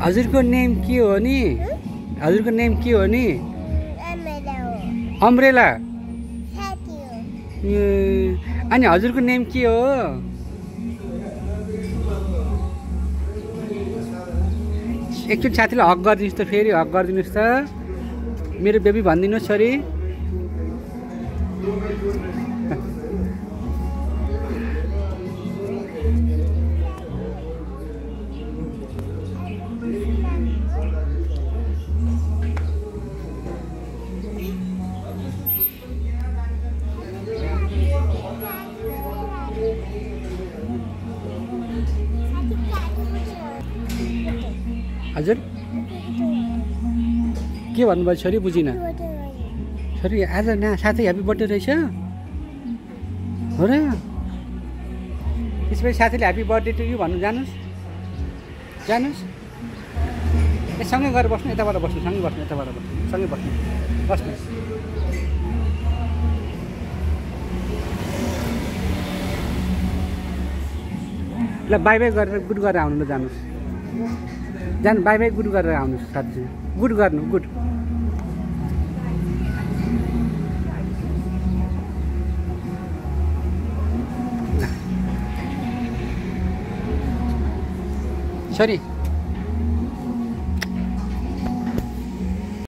हजुरको नेम के हो नि? हजुरको नेम के हो नि? अम्ब्रेला। अनि हजुरको नेम के हो? एकचोटि साथीलाई हक गरिदिनुहोस् त, फेरि हक गरिदिनुहोस् त। मेरो बेबी भनिदिनुहोस् छोरी। हजुर के भन्नुभयो छोरी? बुझिनँ छोरी। आज न साथै ह्याप्पी बर्थडे रहेछ हो र? त्यसपछि साथीले ह्याप्पी बर्थडे टु यु भन्नु जानुहोस्, जानुहोस्। ए सँगै गएर बस्नु, यताबाट बस्नु, सँगै बस्नु, यताबाट बस्नु, सँगै बस्नु, बस्नु। ल बाई बाई गरेर गुड गरेर आउनु, ल जानुहोस्, जानु बाई बाई गुड गरेर आउनुहोस् साथीसँग। गुड गर्नु, गुड। छोरी